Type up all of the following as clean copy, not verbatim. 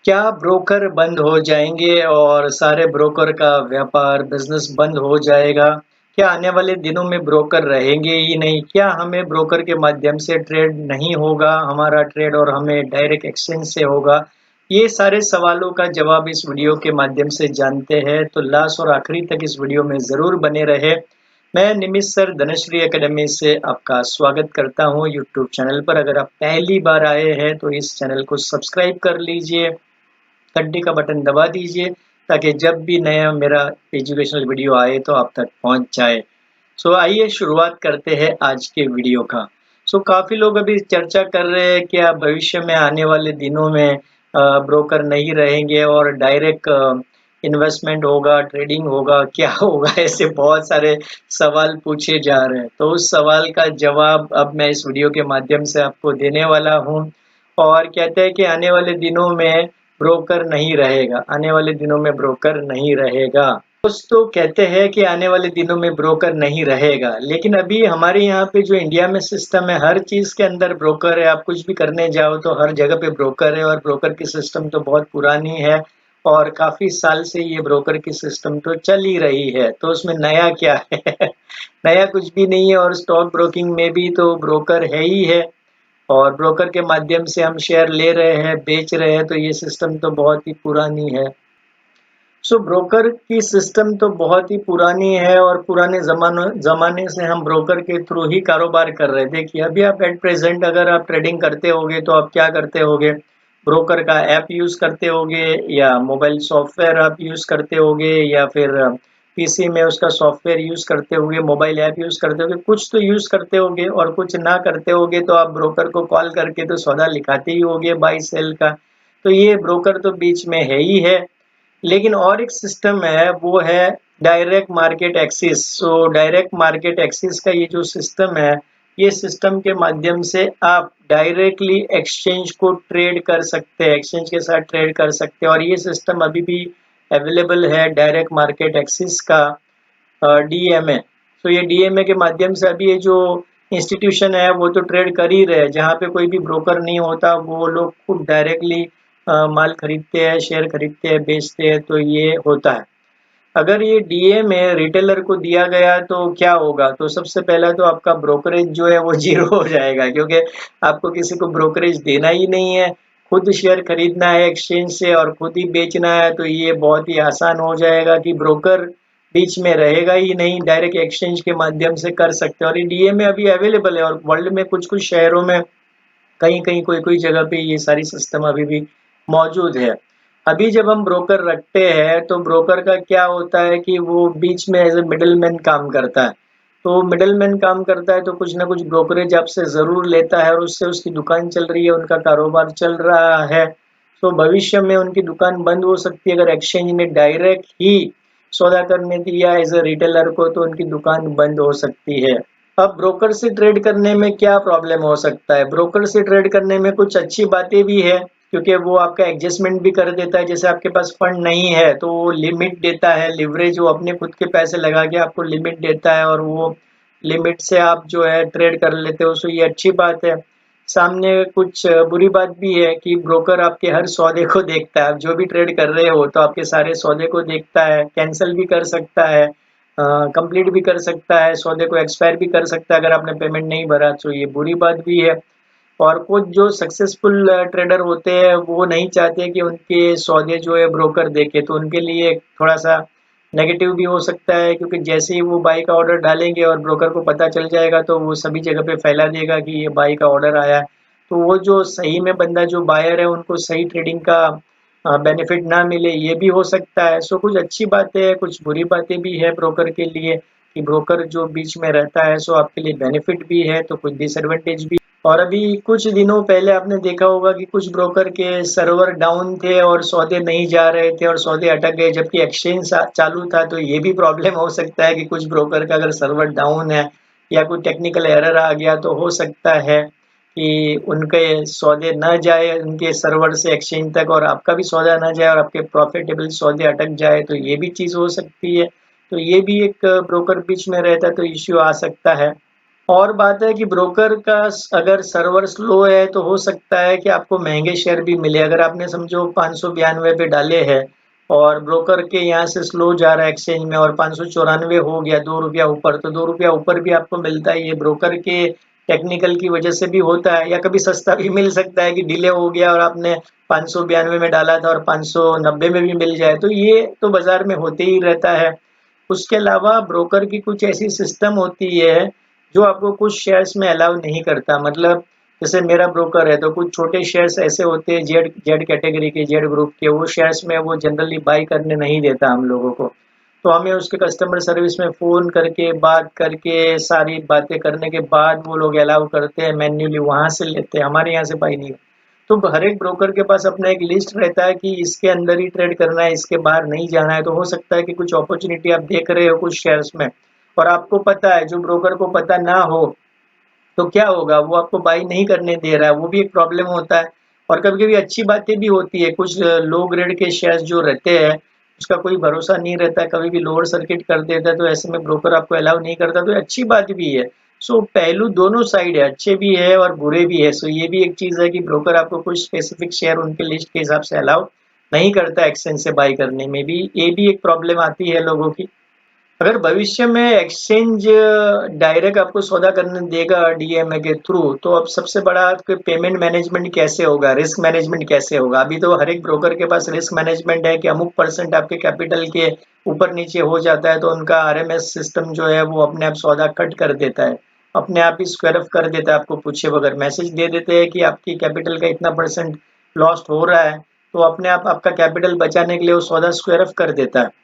क्या ब्रोकर बंद हो जाएँगे और सारे ब्रोकर का व्यापार, बिज़नेस बंद हो जाएगा? क्या आने वाले दिनों में ब्रोकर रहेंगे ही नहीं? क्या हमें ब्रोकर के माध्यम से ट्रेड नहीं होगा, हमारा ट्रेड और हमें डायरेक्ट एक्सचेंज से होगा? ये सारे सवालों का जवाब इस वीडियो के माध्यम से जानते हैं, तो लास्ट और आखिरी तक इस वीडियो में ज़रूर बने रहें। मैं निमित सर धनश्री अकेडमी से आपका स्वागत करता हूँ यूट्यूब चैनल पर। अगर आप पहली बार आए हैं, तो इस चैनल को सब्सक्राइब कर लीजिए। घंटी का बटन दबा दीजिए ताकि जब भी नया मेरा एजुकेशनल वीडियो आए तो आप तक पहुंच जाए। आइए शुरुआत करते हैं आज के वीडियो का। काफ़ी लोग अभी चर्चा कर रहे हैं कि आप भविष्य में आने वाले दिनों में ब्रोकर नहीं रहेंगे और डायरेक्ट इन्वेस्टमेंट होगा, ट्रेडिंग होगा, क्या होगा? ऐसे बहुत सारे सवाल पूछे जा रहे हैं। तो उस सवाल का जवाब अब मैं इस वीडियो के माध्यम से आपको देने वाला हूँ। और कहते हैं कि आने वाले दिनों में ब्रोकर नहीं रहेगा, आने वाले दिनों में ब्रोकर नहीं रहेगा। कुछ तो कहते हैं कि आने वाले दिनों में ब्रोकर नहीं रहेगा, लेकिन अभी हमारे यहाँ पे जो इंडिया में सिस्टम है, हर चीज़ के अंदर ब्रोकर है। आप कुछ भी करने जाओ तो हर जगह पे ब्रोकर है, और ब्रोकर की सिस्टम तो बहुत पुरानी है और काफ़ी साल से ये ब्रोकर की सिस्टम तो चल ही रही है। तो उसमें नया क्या है? नया कुछ भी नहीं है, और स्टॉक ब्रोकिंग में भी तो ब्रोकर है ही है। और ब्रोकर के माध्यम से हम शेयर ले रहे हैं, बेच रहे हैं, तो ये सिस्टम तो बहुत ही पुरानी है। ब्रोकर की सिस्टम तो बहुत ही पुरानी है, और पुराने ज़माने से हम ब्रोकर के थ्रू ही कारोबार कर रहे हैं। देखिए, अभी आप एट प्रेज़ेंट अगर आप ट्रेडिंग करते होगे, तो आप क्या करते होगे? ब्रोकर का ऐप यूज़ करते होगे, या मोबाइल सॉफ्टवेयर आप यूज़ करते होगे, या फिर पीसी में उसका सॉफ्टवेयर यूज़ करते होगे, मोबाइल ऐप यूज़ करते होगे, कुछ तो यूज़ करते होगे। और कुछ ना करते होगे तो आप ब्रोकर को कॉल करके तो सौदा लिखाते ही होगे बाय सेल का। तो ये ब्रोकर तो बीच में है ही है। लेकिन और एक सिस्टम है, वो है direct market access. Direct market access का ये जो सिस्टम है, ये सिस्टम के माध्यम से आप डायरेक्टली एक्सचेंज को ट्रेड कर सकते हैं, एक्सचेंज के साथ ट्रेड कर सकते हैं। और ये सिस्टम अभी भी अवेलेबल है, डायरेक्ट मार्केट एक्सेस का डीएमए। ये डीएमए के माध्यम से अभी ये जो इंस्टीट्यूशन है वो तो ट्रेड कर ही रहे हैं। जहाँ पे कोई भी ब्रोकर नहीं होता, वो लोग खुद डायरेक्टली माल खरीदते हैं, शेयर खरीदते हैं, बेचते हैं, तो ये होता है। अगर ये डीएमए रिटेलर को दिया गया तो क्या होगा? तो सबसे पहला तो आपका ब्रोकरेज जो है वो ज़ीरो हो जाएगा, क्योंकि आपको किसी को ब्रोकरेज देना ही नहीं है। खुद शेयर खरीदना है एक्सचेंज से और खुद ही बेचना है, तो ये बहुत ही आसान हो जाएगा कि ब्रोकर बीच में रहेगा ही नहीं, डायरेक्ट एक्सचेंज के माध्यम से कर सकते हैं। और ये डीएमए अभी अवेलेबल है, और वर्ल्ड में कुछ-कुछ शहरों में, कहीं-कहीं, कोई-कोई जगह पे ये सारी सिस्टम अभी भी मौजूद है। अभी जब हम ब्रोकर रखते हैं, तो ब्रोकर का क्या होता है कि वो बीच में एज़ अ मिडलमैन काम करता है। तो मिडलमैन काम करता है, तो कुछ ना कुछ ब्रोकरेज आपसे ज़रूर लेता है, और उससे उसकी दुकान चल रही है, उनका कारोबार चल रहा है। भविष्य में उनकी दुकान बंद हो सकती है। अगर एक्सचेंज ने डायरेक्ट ही सौदा करने दिया एज़ अ रिटेलर को, तो उनकी दुकान बंद हो सकती है। अब ब्रोकर से ट्रेड करने में क्या प्रॉब्लम हो सकता है? ब्रोकर से ट्रेड करने में कुछ अच्छी बातें भी है, क्योंकि वो आपका एडजस्टमेंट भी कर देता है। जैसे आपके पास फंड नहीं है, तो वो लिमिट देता है, लिवरेज, वो अपने खुद के पैसे लगा के आपको लिमिट देता है, और वो लिमिट से आप जो है ट्रेड कर लेते हो। ये अच्छी बात है। सामने कुछ बुरी बात भी है कि ब्रोकर आपके हर सौदे को देखता है। आप जो भी ट्रेड कर रहे हो, तो आपके सारे सौदे को देखता है, कैंसल भी कर सकता है, कंप्लीट भी कर सकता है, सौदे को एक्सपायर भी कर सकता है अगर आपने पेमेंट नहीं भरा। ये बुरी बात भी है। और कुछ जो सक्सेसफुल ट्रेडर होते हैं, वो नहीं चाहते कि उनके सौदे जो है ब्रोकर देखे, तो उनके लिए थोड़ा-सा नेगेटिव भी हो सकता है, क्योंकि जैसे ही वो बाई का ऑर्डर डालेंगे और ब्रोकर को पता चल जाएगा, तो वो सभी जगह पे फैला देगा कि ये बाई का ऑर्डर आया है। तो वो जो सही में बंदा जो बायर है, उनको सही ट्रेडिंग का बेनिफिट ना मिले, ये भी हो सकता है। कुछ अच्छी बातें हैं, कुछ बुरी बातें भी है ब्रोकर के लिए, कि ब्रोकर जो बीच में रहता है, आपके लिए बेनिफिट भी है, तो कुछ डिसएडवांटेज भी। और अभी कुछ दिनों पहले आपने देखा होगा कि कुछ ब्रोकर के सर्वर डाउन थे और सौदे नहीं जा रहे थे, और सौदे अटक गए, जबकि एक्सचेंज चालू था। तो ये भी प्रॉब्लम हो सकता है कि कुछ ब्रोकर का अगर सर्वर डाउन है, या कोई टेक्निकल एरर आ गया, तो हो सकता है कि उनके सौदे न जाए उनके सर्वर से एक्सचेंज तक, और आपका भी सौदा ना जाए, और आपके प्रॉफिटेबल सौदे अटक जाए, तो ये भी चीज़ हो सकती है। तो ये भी एक ब्रोकर बीच में रहता है, तो इश्यू आ सकता है। और बात है कि ब्रोकर का अगर सर्वर स्लो है तो हो सकता है कि आपको महंगे शेयर भी मिले। अगर आपने समझो 592 पे डाले हैं और ब्रोकर के यहाँ से स्लो जा रहा है एक्सचेंज में और 594 हो गया, 2 रुपया ऊपर, तो 2 रुपया ऊपर भी आपको मिलता है। ये ब्रोकर के टेक्निकल की वजह से भी होता है, या कभी सस्ता भी मिल सकता है कि डिले हो गया और आपने 592 में डाला था और 590 में भी मिल जाए, तो ये तो बाजार में होते ही रहता है। उसके अलावा ब्रोकर की कुछ ऐसी सिस्टम होती है जो आपको कुछ शेयर्स में अलाउ नहीं करता। मतलब जैसे मेरा ब्रोकर है तो कुछ छोटे शेयर्स ऐसे होते हैं जेड जेड कैटेगरी के, जेड ग्रुप के, वो शेयर्स में वो जनरली बाई करने नहीं देता हम लोगों को। तो हमें उसके कस्टमर सर्विस में फ़ोन करके बात करके सारी बातें करने के बाद वो लोग अलाउ करते हैं, मैन्युअली वहाँ से लेते हैं, हमारे यहाँ से बाई नहीं। तो हर एक ब्रोकर के पास अपना एक लिस्ट रहता है कि इसके अंदर ही ट्रेड करना है, इसके बाहर नहीं जाना है। तो हो सकता है कि कुछ अपॉर्चुनिटी आप देख रहे हो कुछ शेयर्स में और आपको पता है, जो ब्रोकर को पता ना हो तो क्या होगा, वो आपको बाई नहीं करने दे रहा है, वो भी एक प्रॉब्लम होता है। और कभी-कभी अच्छी बातें भी होती है, कुछ लो ग्रेड के शेयर्स जो रहते हैं, उसका कोई भरोसा नहीं रहता है, कभी भी लोअर सर्किट कर देता है, तो ऐसे में ब्रोकर आपको अलाउ नहीं करता, तो ये अच्छी बात भी है। सो पहलू दोनों साइड है, अच्छे भी है और बुरे भी है। सो ये भी एक चीज़ है कि ब्रोकर आपको कुछ स्पेसिफिक शेयर उनके लिस्ट के हिसाब से अलाउ नहीं करता एक्सचेंज से बाई करने में भी, ये भी एक प्रॉब्लम आती है लोगों की। अगर भविष्य में एक्सचेंज डायरेक्ट आपको सौदा करने देगा डीएमए के थ्रू, तो अब सबसे बड़ा आपके पेमेंट मैनेजमेंट कैसे होगा, रिस्क मैनेजमेंट कैसे होगा। अभी तो हर एक ब्रोकर के पास रिस्क मैनेजमेंट है कि अमुक परसेंट आपके कैपिटल के ऊपर नीचे हो जाता है तो उनका आरएमएस सिस्टम जो है वो अपने आप सौदा कट कर देता है, अपने आप ही स्क्वायर ऑफ कर देता है, आपको पूछे बगैर मैसेज दे देते हैं कि आपकी कैपिटल का इतना परसेंट लॉस्ट हो रहा है, तो अपने आप आपका कैपिटल बचाने के लिए वो सौदा स्क्वायर ऑफ कर देता है।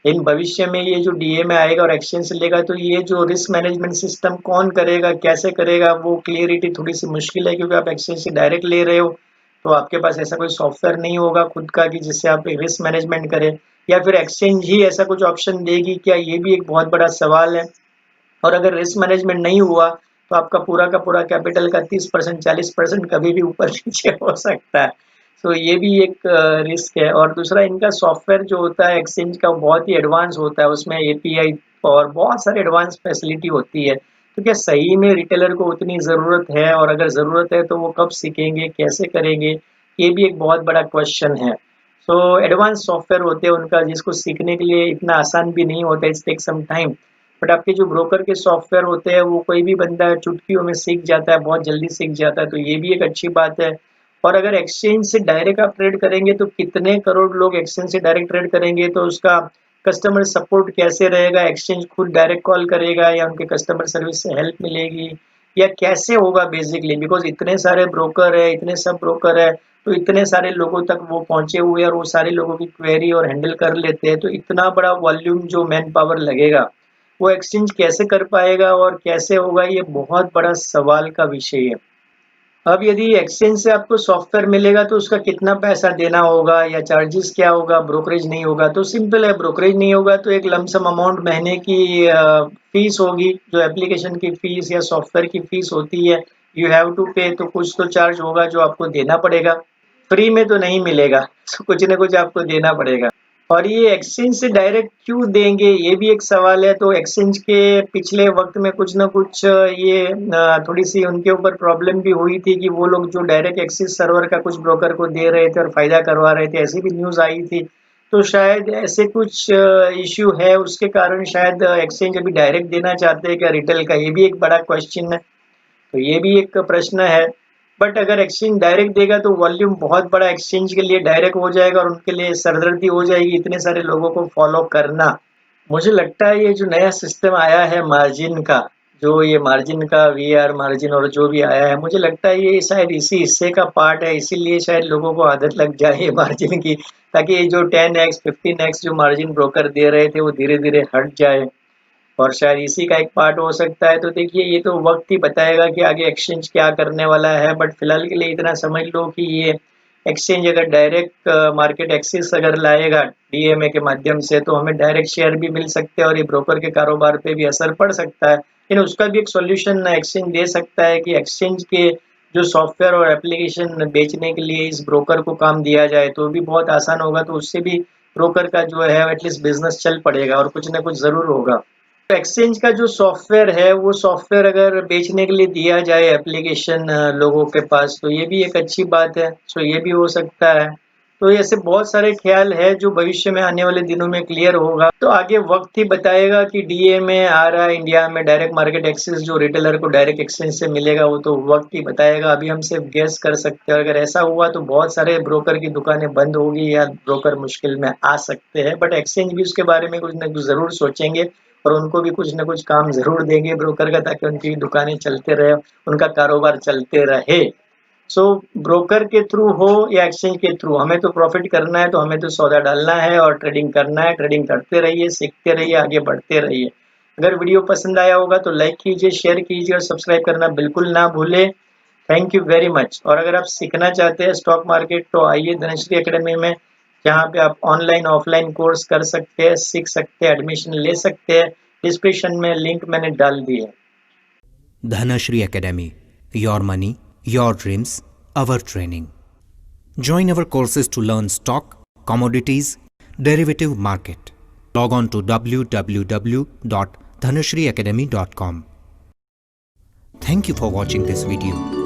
इन भविष्य में ये जो डीए में आएगा और एक्सचेंज से लेगा, तो ये जो रिस्क मैनेजमेंट सिस्टम कौन करेगा, कैसे करेगा, वो क्लियरिटी थोड़ी सी मुश्किल है, क्योंकि आप एक्सचेंज से डायरेक्ट ले रहे हो तो आपके पास ऐसा कोई सॉफ्टवेयर नहीं होगा खुद का कि जिससे आप रिस्क मैनेजमेंट करें, या फिर एक्सचेंज ही ऐसा कुछ ऑप्शन देगी क्या, ये भी एक बहुत बड़ा सवाल है। और अगर रिस्क मैनेजमेंट नहीं हुआ तो आपका पूरा का पूरा कैपिटल का 30% 40% कभी भी ऊपर नीचे हो सकता है। तो ये भी एक रिस्क है। और दूसरा, इनका सॉफ्टवेयर जो होता है एक्सचेंज का, वो बहुत ही एडवांस होता है, उसमें एपीआई और बहुत सारे एडवांस फैसिलिटी होती है। तो क्या सही में रिटेलर को उतनी ज़रूरत है, और अगर ज़रूरत है तो वो कब सीखेंगे, कैसे करेंगे, ये भी एक बहुत बड़ा क्वेश्चन है। सो एडवांस सॉफ्टवेयर होते हैं उनका, जिसको सीखने के लिए इतना आसान भी नहीं होता, it's take some time. But आपके जो ब्रोकर के सॉफ्टवेयर होते हैं वो कोई भी बंदा चुटकियों में सीख जाता है, बहुत जल्दी सीख जाता है, तो ये भी एक अच्छी बात है। और अगर एक्सचेंज से डायरेक्ट आप ट्रेड करेंगे तो कितने करोड़ लोग एक्सचेंज से डायरेक्ट ट्रेड करेंगे, तो उसका कस्टमर सपोर्ट कैसे रहेगा, एक्सचेंज खुद डायरेक्ट कॉल करेगा या उनके कस्टमर सर्विस से हेल्प मिलेगी, या कैसे होगा बेसिकली, बिकॉज इतने सारे ब्रोकर है, इतने सब ब्रोकर है, तो इतने सारे लोगों तक वो पहुंचे हुए हैं और वो सारे लोगों की क्वेरी और हैंडल कर लेते हैं, तो इतना बड़ा वॉल्यूम जो मैन पावर लगेगा वो एक्सचेंज कैसे कर पाएगा और कैसे होगा, ये बहुत बड़ा सवाल का विषय है। अब यदि एक्सचेंज से आपको सॉफ्टवेयर मिलेगा तो उसका कितना पैसा देना होगा या चार्जेस क्या होगा, ब्रोकरेज नहीं होगा, तो सिंपल है, ब्रोकरेज नहीं होगा तो एक लमसम अमाउंट महीने की फीस होगी, जो एप्लीकेशन की फीस या सॉफ्टवेयर की फीस होती है, यू हैव टू पे, तो कुछ तो चार्ज होगा जो आपको देना पड़ेगा। फ्री में तो नहीं मिलेगा, तो कुछ ना कुछ आपको देना पड़ेगा। और ये एक्सचेंज से डायरेक्ट क्यों देंगे, ये भी एक सवाल है। तो एक्सचेंज के पिछले वक्त में कुछ ना कुछ ये थोड़ी सी उनके ऊपर प्रॉब्लम भी हुई थी कि वो लोग जो डायरेक्ट एक्सेस सर्वर का कुछ ब्रोकर को दे रहे थे और फायदा करवा रहे थे, ऐसी भी न्यूज़ आई थी। तो शायद ऐसे कुछ इश्यू है, उसके कारण शायद एक्सचेंज अभी डायरेक्ट देना चाहते हैं क्या रिटेल का, ये भी एक बड़ा क्वेश्चन है। तो ये भी एक प्रश्न है। बट अगर एक्सचेंज डायरेक्ट देगा तो वॉल्यूम बहुत बड़ा एक्सचेंज के लिए डायरेक्ट हो जाएगा और उनके लिए सरदर्दी हो जाएगी इतने सारे लोगों को फॉलो करना। मुझे लगता है ये जो नया सिस्टम आया है मार्जिन का, जो ये मार्जिन का वीआर मार्जिन और जो भी आया है, मुझे लगता है ये शायद इसी हिस्से का पार्ट है, इसीलिए शायद लोगों को आदत लग जाए मार्जिन की, ताकि ये जो 10x 15x जो मार्जिन ब्रोकर दे रहे थे वो धीरे धीरे हट जाए, और शायद इसी का एक पार्ट हो सकता है। तो देखिए, ये तो वक्त ही बताएगा कि आगे एक्सचेंज क्या करने वाला है। बट फिलहाल के लिए इतना समझ लो कि ये एक्सचेंज अगर डायरेक्ट मार्केट एक्सेस अगर लाएगा डीएमए के माध्यम से, तो हमें डायरेक्ट शेयर भी मिल सकते हैं और ये ब्रोकर के कारोबार पे भी असर पड़ सकता है। लेकिन उसका भी एक सॉल्यूशन एक्सचेंज दे सकता है कि एक्सचेंज के जो सॉफ्टवेयर और एप्लीकेशन बेचने के लिए इस ब्रोकर को काम दिया जाए तो भी बहुत आसान होगा, तो उससे भी ब्रोकर का जो है एटलीस्ट बिजनेस चल पड़ेगा और कुछ ना कुछ जरूर होगा। एक्सचेंज का जो सॉफ्टवेयर है, वो सॉफ्टवेयर अगर बेचने के लिए दिया जाए एप्लीकेशन लोगों के पास, तो ये भी एक अच्छी बात है। सो ये भी हो सकता है। तो ऐसे बहुत सारे ख्याल है जो भविष्य में आने वाले दिनों में क्लियर होगा। तो आगे वक्त ही बताएगा कि डीए में आ रहा है इंडिया में डायरेक्ट मार्केट एक्सेस जो रिटेलर को डायरेक्ट एक्सचेंज से मिलेगा, वो तो वक्त ही बताएगा। अभी हम सिर्फ गेस कर सकते हैं। अगर ऐसा हुआ तो बहुत सारे ब्रोकर की दुकानें बंद होगी या ब्रोकर मुश्किल में आ सकते हैं। बट एक्सचेंज भी उसके बारे में कुछ ना कुछ ज़रूर सोचेंगे और उनको भी कुछ ना कुछ काम ज़रूर देंगे ब्रोकर का, ताकि उनकी दुकानें चलते रहे, उनका कारोबार चलते रहे। सो ब्रोकर के थ्रू हो या एक्सचेंज के थ्रू, हमें तो प्रॉफिट करना है, तो हमें तो सौदा डालना है और ट्रेडिंग करना है। ट्रेडिंग करते रहिए, सीखते रहिए, आगे बढ़ते रहिए। अगर वीडियो पसंद आया होगा तो लाइक कीजिए, शेयर कीजिए और सब्सक्राइब करना बिल्कुल ना भूलें। Thank you very much. और अगर आप सीखना चाहते हैं स्टॉक मार्केट, तो आइए धनश्री एकेडमी में, जहाँ पे आप ऑनलाइन ऑफलाइन कोर्स कर सकते हैं, सीख सकते हैं, एडमिशन ले सकते हैं। डिस्क्रिप्शन में लिंक मैंने डाल दी है। Dhanashri Academy. Your money, your dreams, our training. Join our courses to learn stock, commodities, derivative market. Log on to www.dhanashriacademy.com. Thank you for watching this video.